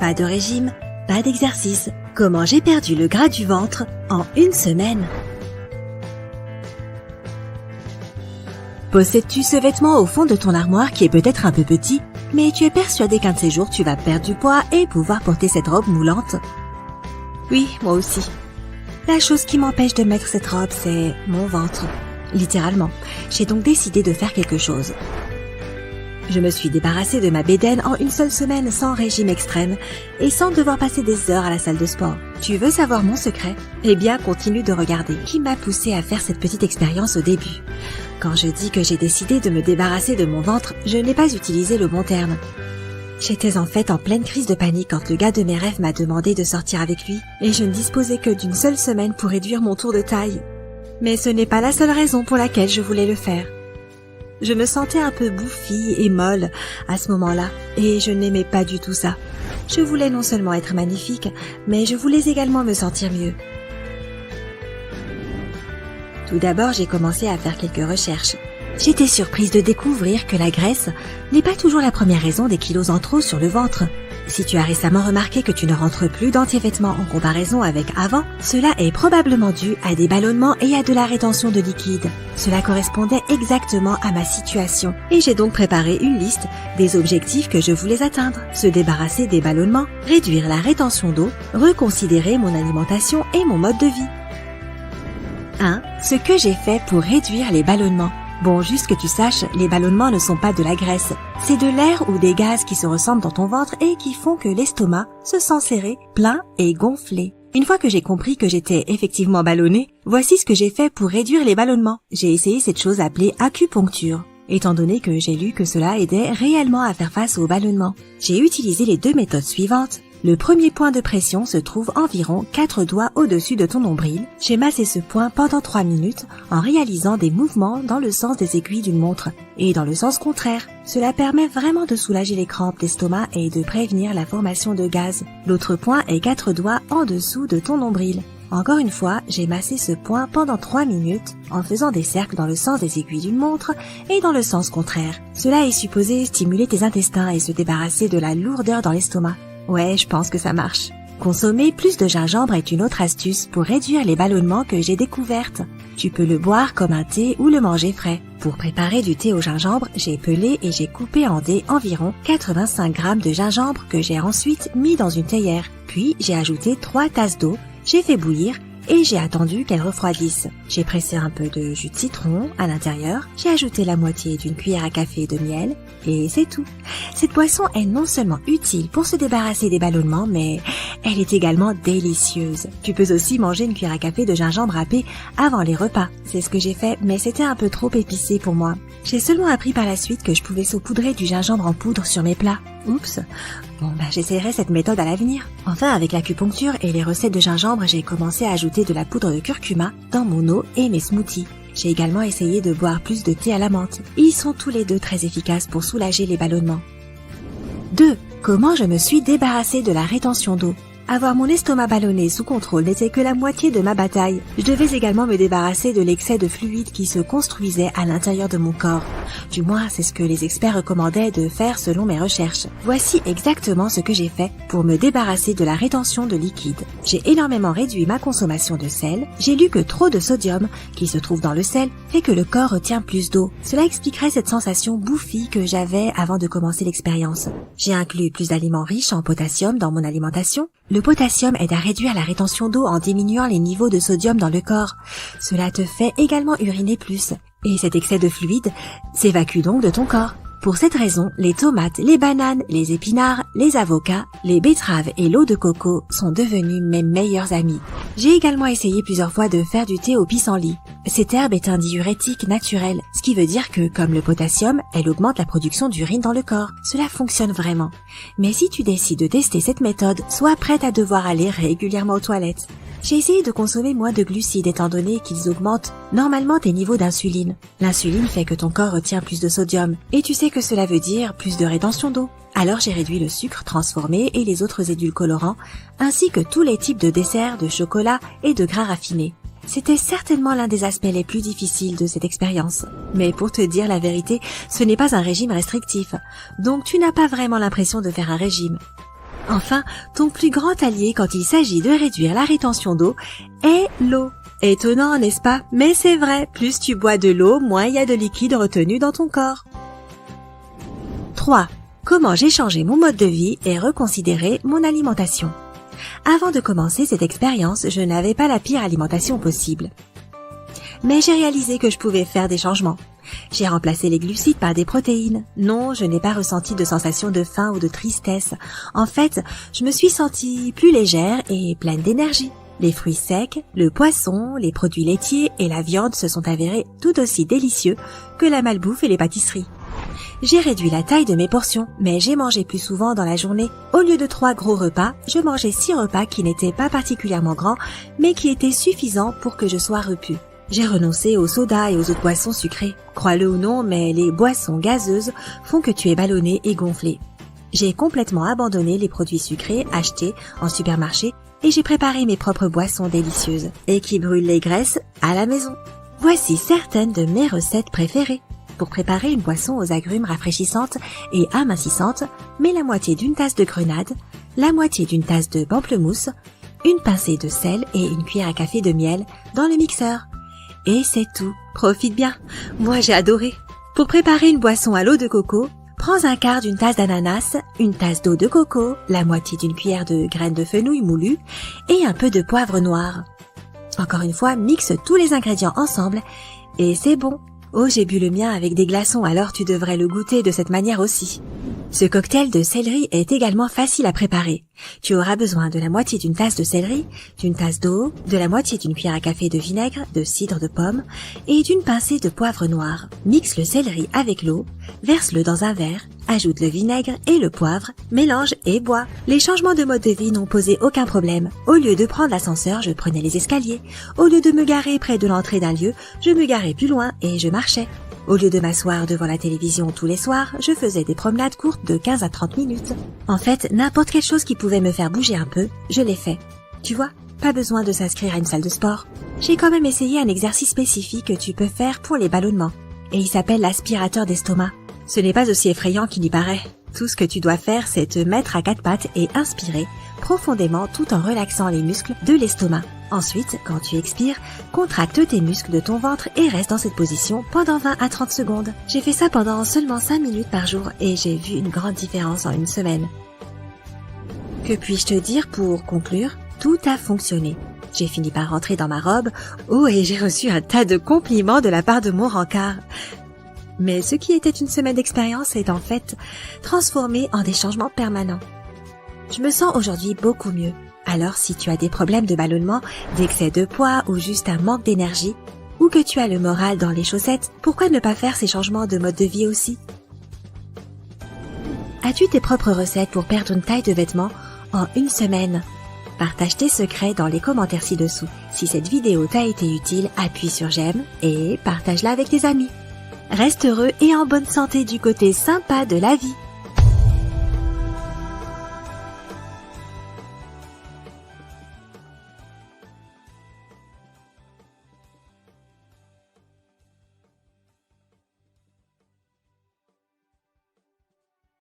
Pas de régime, pas d'exercice. Comment j'ai perdu le gras du ventre en 1 semaine. Possèdes-tu ce vêtement au fond de ton armoire qui est peut-être un peu petit, mais tu es persuadé qu'un de ces jours tu vas perdre du poids et pouvoir porter cette robe moulante? Oui, moi aussi. La chose qui m'empêche de mettre cette robe, c'est mon ventre. Littéralement. J'ai donc décidé de faire quelque chose. Je me suis débarrassée de ma bédaine en 1 seule semaine sans régime extrême et sans devoir passer des heures à la salle de sport. Tu veux savoir mon secret? Eh bien, continue de regarder. Qui m'a poussée à faire cette petite expérience au début? Quand je dis que j'ai décidé de me débarrasser de mon ventre, je n'ai pas utilisé le bon terme. J'étais en fait en pleine crise de panique quand le gars de mes rêves m'a demandé de sortir avec lui et je ne disposais que d'une seule semaine pour réduire mon tour de taille. Mais ce n'est pas la seule raison pour laquelle je voulais le faire. Je me sentais un peu bouffie et molle à ce moment-là et je n'aimais pas du tout ça. Je voulais non seulement être magnifique, mais je voulais également me sentir mieux. Tout d'abord, j'ai commencé à faire quelques recherches. J'étais surprise de découvrir que la graisse n'est pas toujours la première raison des kilos en trop sur le ventre. Si tu as récemment remarqué que tu ne rentres plus dans tes vêtements en comparaison avec avant, cela est probablement dû à des ballonnements et à de la rétention de liquide. Cela correspondait exactement à ma situation et j'ai donc préparé une liste des objectifs que je voulais atteindre. Se débarrasser des ballonnements, réduire la rétention d'eau, reconsidérer mon alimentation et mon mode de vie. 1. Ce que j'ai fait pour réduire les ballonnements. Bon, juste que tu saches, les ballonnements ne sont pas de la graisse. C'est de l'air ou des gaz qui se ressemblent dans ton ventre et qui font que l'estomac se sent serré, plein et gonflé. Une fois que j'ai compris que j'étais effectivement ballonnée, voici ce que j'ai fait pour réduire les ballonnements. J'ai essayé cette chose appelée acupuncture. Étant donné que j'ai lu que cela aidait réellement à faire face aux ballonnements. J'ai utilisé les 2 méthodes suivantes. Le premier point de pression se trouve environ 4 doigts au-dessus de ton nombril. J'ai massé ce point pendant 3 minutes en réalisant des mouvements dans le sens des aiguilles d'une montre et dans le sens contraire. Cela permet vraiment de soulager les crampes d'estomac et de prévenir la formation de gaz. L'autre point est 4 doigts en dessous de ton nombril. Encore une fois, j'ai massé ce point pendant 3 minutes en faisant des cercles dans le sens des aiguilles d'une montre et dans le sens contraire. Cela est supposé stimuler tes intestins et se débarrasser de la lourdeur dans l'estomac. Ouais, je pense que ça marche. Consommer plus de gingembre est une autre astuce pour réduire les ballonnements que j'ai découvertes. Tu peux le boire comme un thé ou le manger frais. Pour préparer du thé au gingembre, j'ai pelé et j'ai coupé en dés environ 85 grammes de gingembre que j'ai ensuite mis dans une théière. Puis j'ai ajouté 3 tasses d'eau, j'ai fait bouillir et j'ai attendu qu'elle refroidisse. J'ai pressé un peu de jus de citron à l'intérieur, j'ai ajouté la moitié d'une cuillère à café de miel et c'est tout. Cette boisson est non seulement utile pour se débarrasser des ballonnements, mais elle est également délicieuse. Tu peux aussi manger une cuillère à café de gingembre râpé avant les repas. C'est ce que j'ai fait, mais c'était un peu trop épicé pour moi. J'ai seulement appris par la suite que je pouvais saupoudrer du gingembre en poudre sur mes plats. Oups. Bon, j'essaierai cette méthode à l'avenir. Enfin, avec l'acupuncture et les recettes de gingembre, j'ai commencé à ajouter de la poudre de curcuma dans mon eau et mes smoothies. J'ai également essayé de boire plus de thé à la menthe. Ils sont tous les deux très efficaces pour soulager les ballonnements. 2. Comment je me suis débarrassée de la rétention d'eau. Avoir mon estomac ballonné sous contrôle n'était que la moitié de ma bataille. Je devais également me débarrasser de l'excès de fluide qui se construisait à l'intérieur de mon corps. Du moins, c'est ce que les experts recommandaient de faire selon mes recherches. Voici exactement ce que j'ai fait pour me débarrasser de la rétention de liquide. J'ai énormément réduit ma consommation de sel. J'ai lu que trop de sodium, qui se trouve dans le sel, fait que le corps retient plus d'eau. Cela expliquerait cette sensation bouffie que j'avais avant de commencer l'expérience. J'ai inclus plus d'aliments riches en potassium dans mon alimentation. Le potassium aide à réduire la rétention d'eau en diminuant les niveaux de sodium dans le corps. Cela te fait également uriner plus. Et cet excès de fluide s'évacue donc de ton corps. Pour cette raison, les tomates, les bananes, les épinards, les avocats, les betteraves et l'eau de coco sont devenus mes meilleurs amis. J'ai également essayé plusieurs fois de faire du thé au pissenlit. Cette herbe est un diurétique naturel, ce qui veut dire que, comme le potassium, elle augmente la production d'urine dans le corps. Cela fonctionne vraiment. Mais si tu décides de tester cette méthode, sois prête à devoir aller régulièrement aux toilettes. J'ai essayé de consommer moins de glucides étant donné qu'ils augmentent normalement tes niveaux d'insuline. L'insuline fait que ton corps retient plus de sodium, et tu sais que cela veut dire plus de rétention d'eau. Alors j'ai réduit le sucre transformé et les autres édulcorants, ainsi que tous les types de desserts, de chocolat et de gras raffinés. C'était certainement l'un des aspects les plus difficiles de cette expérience. Mais pour te dire la vérité, ce n'est pas un régime restrictif, donc tu n'as pas vraiment l'impression de faire un régime. Enfin, ton plus grand allié quand il s'agit de réduire la rétention d'eau est l'eau. Étonnant, n'est-ce pas? Mais c'est vrai, plus tu bois de l'eau, moins il y a de liquide retenu dans ton corps. 3. Comment j'ai changé mon mode de vie et reconsidéré mon alimentation. Avant de commencer cette expérience, je n'avais pas la pire alimentation possible. Mais j'ai réalisé que je pouvais faire des changements. J'ai remplacé les glucides par des protéines. Non, je n'ai pas ressenti de sensation de faim ou de tristesse. En fait, je me suis sentie plus légère et pleine d'énergie. Les fruits secs, le poisson, les produits laitiers et la viande se sont avérés tout aussi délicieux que la malbouffe et les pâtisseries. J'ai réduit la taille de mes portions, mais j'ai mangé plus souvent dans la journée. Au lieu de 3 gros repas, je mangeais 6 repas qui n'étaient pas particulièrement grands, mais qui étaient suffisants pour que je sois repue. J'ai renoncé aux sodas et aux autres boissons sucrées. Crois-le ou non, mais les boissons gazeuses font que tu es ballonné et gonflé. J'ai complètement abandonné les produits sucrés achetés en supermarché et j'ai préparé mes propres boissons délicieuses et qui brûlent les graisses à la maison. Voici certaines de mes recettes préférées. Pour préparer une boisson aux agrumes rafraîchissantes et amincissantes, mets la moitié d'une tasse de grenade, la moitié d'une tasse de pamplemousse, une pincée de sel et une cuillère à café de miel dans le mixeur. Et c'est tout. Profite bien. Moi, j'ai adoré. Pour préparer une boisson à l'eau de coco, prends un quart d'une tasse d'ananas, une tasse d'eau de coco, la moitié d'une cuillère de graines de fenouil moulues et un peu de poivre noir. Encore une fois, mixe tous les ingrédients ensemble et c'est bon. Oh, j'ai bu le mien avec des glaçons, alors tu devrais le goûter de cette manière aussi. Ce cocktail de céleri est également facile à préparer. Tu auras besoin de la moitié d'une tasse de céleri, d'une tasse d'eau, de la moitié d'une cuillère à café de vinaigre, de cidre de pomme et d'une pincée de poivre noir. Mixe le céleri avec l'eau, verse-le dans un verre, ajoute le vinaigre et le poivre, mélange et bois. Les changements de mode de vie n'ont posé aucun problème. Au lieu de prendre l'ascenseur, je prenais les escaliers. Au lieu de me garer près de l'entrée d'un lieu, je me garais plus loin et je marchais. Au lieu de m'asseoir devant la télévision tous les soirs, je faisais des promenades courtes de 15 à 30 minutes. En fait, n'importe quelle chose qui pouvait me faire bouger un peu, je l'ai fait. Tu vois, pas besoin de s'inscrire à une salle de sport. J'ai quand même essayé un exercice spécifique que tu peux faire pour les ballonnements. Et il s'appelle l'aspirateur d'estomac. Ce n'est pas aussi effrayant qu'il y paraît. Tout ce que tu dois faire, c'est te mettre à 4 pattes et inspirer profondément tout en relaxant les muscles de l'estomac. Ensuite, quand tu expires, contracte tes muscles de ton ventre et reste dans cette position pendant 20 à 30 secondes. J'ai fait ça pendant seulement 5 minutes par jour et j'ai vu une grande différence en une semaine. Que puis-je te dire pour conclure? Tout a fonctionné. J'ai fini par rentrer dans ma robe. Oh, et j'ai reçu un tas de compliments de la part de mon rencard. Mais ce qui était une semaine d'expérience est en fait transformé en des changements permanents. Je me sens aujourd'hui beaucoup mieux. Alors si tu as des problèmes de ballonnement, d'excès de poids ou juste un manque d'énergie, ou que tu as le moral dans les chaussettes, pourquoi ne pas faire ces changements de mode de vie aussi? As-tu tes propres recettes pour perdre une taille de vêtements en une semaine? Partage tes secrets dans les commentaires ci-dessous. Si cette vidéo t'a été utile, appuie sur j'aime et partage-la avec tes amis. Reste heureux et en bonne santé du côté sympa de la vie.